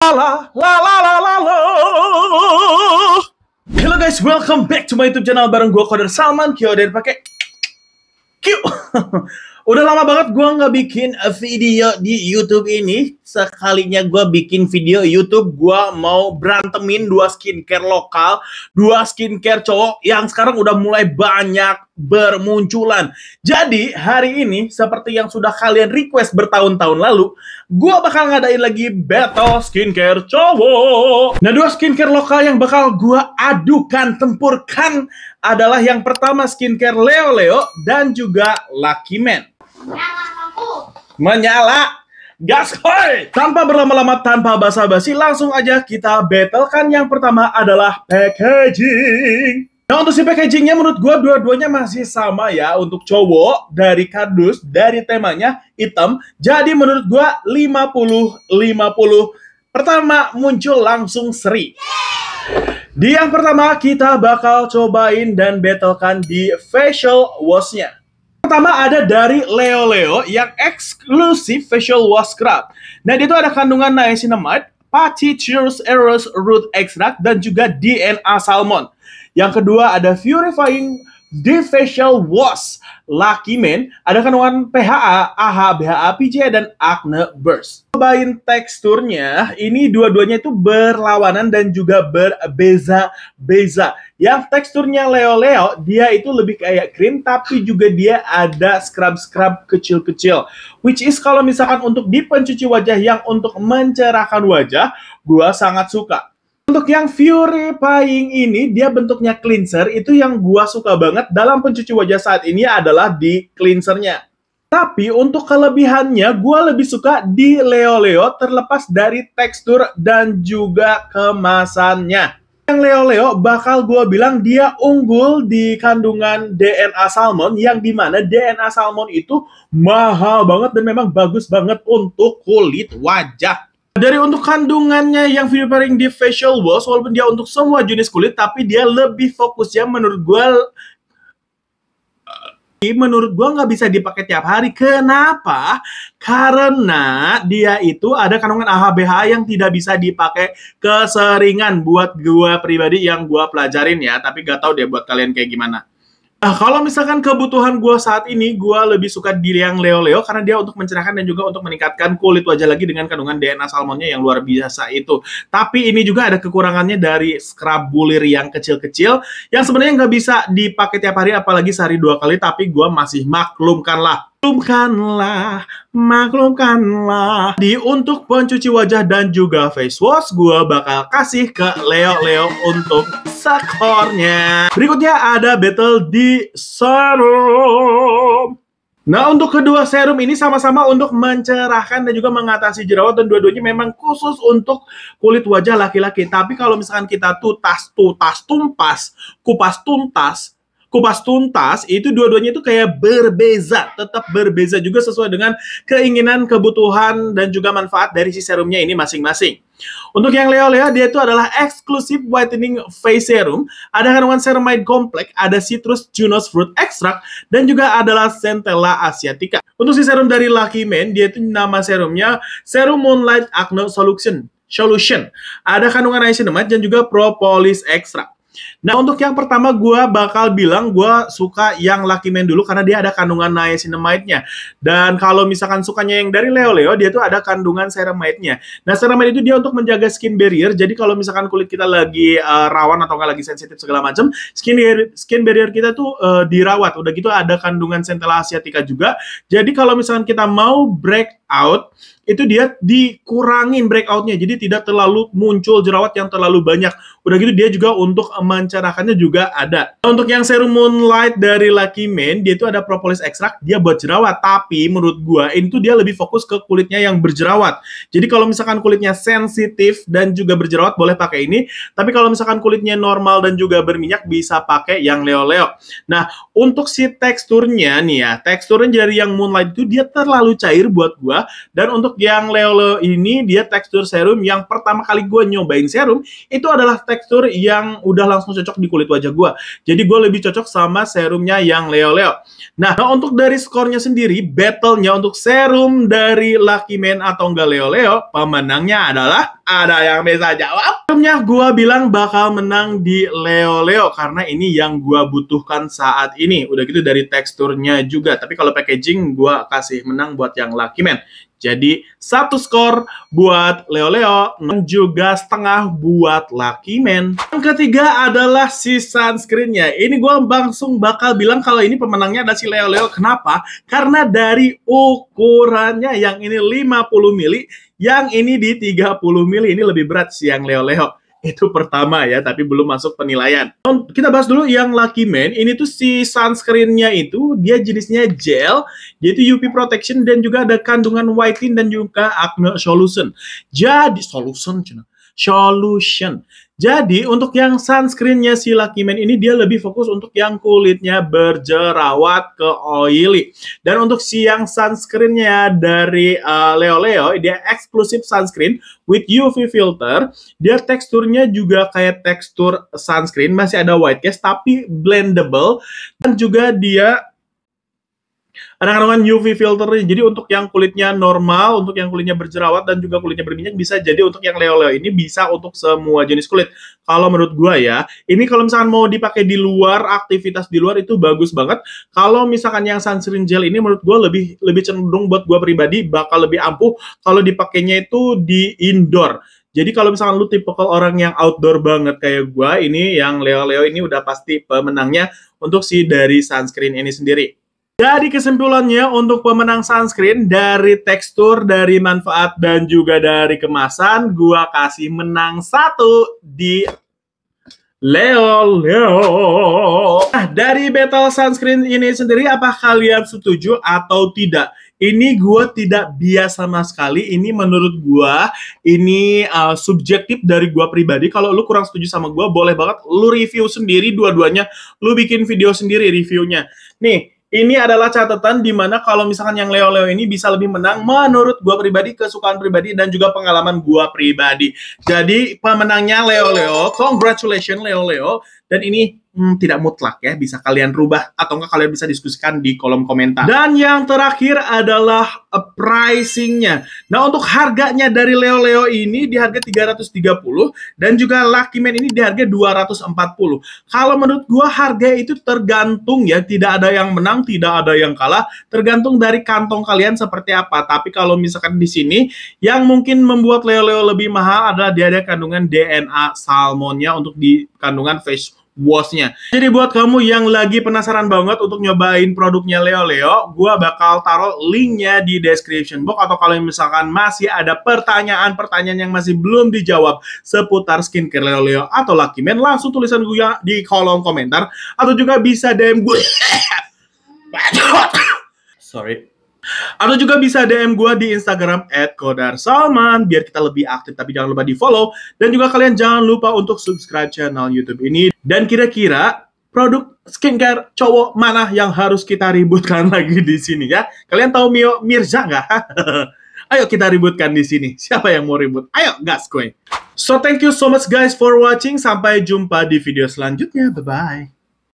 la la la la la la. Hello guys, welcome back to my YouTube channel bareng gue Koder Salman Kyoder pakai Q. Udah lama banget gue nggak bikin video di YouTube ini. Sekalinya gue bikin video YouTube, gue mau berantemin dua skincare lokal, dua skincare cowok yang sekarang udah mulai banyak bermunculan. Jadi hari ini seperti yang sudah kalian request bertahun-tahun lalu, gue bakal ngadain lagi battle skincare cowok. Nah, dua skincare lokal yang bakal gue adukan, tempurkan adalah yang pertama skincare Leo Leo dan juga Lucky Man. Menyala gas coy. Tanpa berlama-lama, tanpa basa-basi, langsung aja kita battlekan. Yang pertama adalah packaging. Nah, untuk si packagingnya menurut gue dua-duanya masih sama ya. Untuk cowok dari kardus, dari temanya hitam, jadi menurut gue 50-50. Pertama muncul langsung Sri. Di yang pertama kita bakal cobain dan battlekan di facial wash-nya. Pertama ada dari Leo Leo yang eksklusif facial wash scrub. Nah, dia itu ada kandungan niacinamide, Pachycerus eros root extract, dan juga DNA salmon. Yang kedua ada Purifying Deep Facial Wash Lucky Man, ada kandungan PHA, AHA, BHA, PCA, dan Acne Burst. Cobain teksturnya, ini dua-duanya itu berlawanan dan juga berbeza-beza. Yang teksturnya Leo Leo, dia itu lebih kayak krim, tapi juga dia ada scrub-scrub kecil-kecil. Which is kalau misalkan untuk di pencuci wajah yang untuk mencerahkan wajah, gua sangat suka. Untuk yang Purifying ini, dia bentuknya cleanser, itu yang gua suka banget dalam pencuci wajah saat ini adalah di cleansernya. Tapi untuk kelebihannya, gua lebih suka di Leo Leo terlepas dari tekstur dan juga kemasannya. Yang Leo Leo bakal gua bilang dia unggul di kandungan DNA salmon, yang dimana DNA salmon itu mahal banget dan memang bagus banget untuk kulit wajah. Dari untuk kandungannya yang Purifying Deep Facial Wash, walaupun dia untuk semua jenis kulit, tapi dia lebih fokusnya menurut gue nggak bisa dipakai tiap hari. Kenapa? Karena dia itu ada kandungan AHA BHA yang tidak bisa dipakai keseringan buat gue pribadi yang gue pelajarin ya. Tapi gak tahu deh buat kalian kayak gimana. Nah, kalau misalkan kebutuhan gue saat ini, gue lebih suka di yang Leo Leo karena dia untuk mencerahkan dan juga untuk meningkatkan kulit wajah lagi dengan kandungan DNA salmonnya yang luar biasa itu. Tapi ini juga ada kekurangannya dari scrub bulir yang kecil-kecil yang sebenarnya nggak bisa dipakai tiap hari, apalagi sehari 2 kali, tapi gue masih maklumkan lah. Maklumkanlah. Di untuk pencuci wajah dan juga face wash, gue bakal kasih ke Leo Leo untuk skornya. Berikutnya ada battle di serum. Nah, untuk kedua serum ini sama-sama untuk mencerahkan dan juga mengatasi jerawat, dan dua-duanya memang khusus untuk kulit wajah laki-laki. Tapi kalau misalkan kita kupas tuntas, itu dua-duanya itu kayak berbeza, tetap berbeza juga sesuai dengan keinginan, kebutuhan, dan juga manfaat dari si serumnya ini masing-masing. Untuk yang Leo Leo, dia itu adalah eksklusif whitening face serum, ada kandungan ceramide kompleks, ada citrus junose fruit extract, dan juga adalah centella asiatica. Untuk si serum dari Lucky Man, dia itu nama serumnya Serum Moonlight Acne Solution, ada kandungan niacinamide dan juga propolis extract. Nah, untuk yang pertama gue bakal bilang gue suka yang Lucky Man dulu karena dia ada kandungan niacinamide-nya. Dan kalau misalkan sukanya yang dari Leo Leo, dia tuh ada kandungan ceramide-nya. Nah, ceramide itu dia untuk menjaga skin barrier. Jadi kalau misalkan kulit kita lagi rawan atau nggak lagi sensitif segala macam, skin barrier kita tuh dirawat. Udah gitu ada kandungan centella asiatica juga. Jadi kalau misalkan kita mau break out, itu dia dikurangin breakoutnya, jadi tidak terlalu muncul jerawat yang terlalu banyak. Udah gitu dia juga untuk mencerahkannya juga ada. Untuk yang serum Moonlight dari Lucky Man, dia itu ada propolis extract, dia buat jerawat. Tapi menurut gua ini tuh dia lebih fokus ke kulitnya yang berjerawat. Jadi kalau misalkan kulitnya sensitif dan juga berjerawat boleh pakai ini. Tapi kalau misalkan kulitnya normal dan juga berminyak bisa pakai yang Leo Leo. Nah, untuk si teksturnya nih ya, teksturnya dari yang Moonlight itu dia terlalu cair buat gua. Dan untuk yang Leo Leo ini, dia tekstur serum yang pertama kali gue nyobain serum, itu adalah tekstur yang udah langsung cocok di kulit wajah gue. Jadi gue lebih cocok sama serumnya yang Leo Leo. Nah, untuk dari skornya sendiri, battle-nya untuk serum dari Lucky Man atau enggak Leo Leo, pemenangnya adalah, ada yang bisa jawab? Serumnya gue bilang bakal menang di Leo Leo, karena ini yang gue butuhkan saat ini. Udah gitu dari teksturnya juga. Tapi kalau packaging, gue kasih menang buat yang Lucky Man. Jadi, 1 skor buat Leo Leo, dan juga setengah buat Lucky Man. Yang ketiga adalah si sunscreen-nya. Ini gue langsung bakal bilang kalau ini pemenangnya adalah si Leo Leo. Kenapa? Karena dari ukurannya, yang ini 50 mili, yang ini di 30 mili. Ini lebih berat sih yang Leo Leo. Itu pertama ya, tapi belum masuk penilaian. Kita bahas dulu yang Lucky Man. Ini tuh si sunscreen-nya itu, dia jenisnya gel, yaitu UV protection, dan juga ada kandungan whitening dan juga acne solution. Jadi, solution. Jadi, untuk yang sunscreen-nya si Lucky Man ini, dia lebih fokus untuk yang kulitnya berjerawat ke oily. Dan untuk si yang sunscreen-nya dari Leo Leo, dia eksklusif sunscreen with UV filter. Dia teksturnya juga kayak tekstur sunscreen, masih ada white cast, tapi blendable. Dan juga dia ada kandungan UV filter. Jadi untuk yang kulitnya normal, untuk yang kulitnya berjerawat dan juga kulitnya berminyak bisa. Jadi untuk yang Leo Leo ini bisa untuk semua jenis kulit. Kalau menurut gua ya, ini kalau misalkan mau dipakai di luar, aktivitas di luar itu bagus banget. Kalau misalkan yang sunscreen gel ini menurut gua lebih cenderung buat gua pribadi bakal lebih ampuh kalau dipakainya itu di indoor. Jadi kalau misalkan lu tipe orang yang outdoor banget kayak gua, ini yang Leo Leo ini udah pasti pemenangnya untuk si dari sunscreen ini sendiri. Jadi kesimpulannya untuk pemenang sunscreen dari tekstur, dari manfaat, dan juga dari kemasan, gua kasih menang 1 di Leo Leo. Nah, dari battle sunscreen ini sendiri, apa kalian setuju atau tidak? Ini gue tidak bias sama sekali. Ini menurut gue, ini subjektif dari gue pribadi. Kalau lu kurang setuju sama gue, boleh banget lu review sendiri dua-duanya. Lu bikin video sendiri reviewnya. Nih, ini adalah catatan di mana kalau misalkan yang Leo Leo ini bisa lebih menang menurut gua pribadi, kesukaan pribadi, dan juga pengalaman gua pribadi. Jadi pemenangnya Leo Leo, congratulations Leo Leo. Dan ini tidak mutlak ya, bisa kalian rubah atau enggak kalian bisa diskusikan di kolom komentar. Dan yang terakhir adalah pricing-nya. Nah, untuk harganya dari Leo Leo ini di harga 330 dan juga Lucky Man ini di harga 240. Kalau menurut gua harga itu tergantung ya, tidak ada yang menang, tidak ada yang kalah, tergantung dari kantong kalian seperti apa. Tapi kalau misalkan di sini yang mungkin membuat Leo Leo lebih mahal adalah dia ada kandungan DNA salmonnya untuk di kandungan face wash-nya. Jadi buat kamu yang lagi penasaran banget untuk nyobain produknya Leo Leo, gua bakal taruh linknya di description box. Atau kalau misalkan masih ada pertanyaan-pertanyaan yang masih belum dijawab seputar skincare Leo Leo atau Lucky Man, langsung tulisan gue di kolom komentar. Atau juga bisa DM gue. Sorry. Atau juga bisa DM gue di Instagram @kodarsalman biar kita lebih aktif, tapi jangan lupa di follow. Dan juga kalian jangan lupa untuk subscribe channel YouTube ini. Dan kira-kira produk skincare cowok mana yang harus kita ributkan lagi di sini ya? Kalian tahu Mio Mirza nggak? Ayo kita ributkan di sini. Siapa yang mau ribut? Ayo gas gue. So thank you so much guys for watching. Sampai jumpa di video selanjutnya. Bye-bye.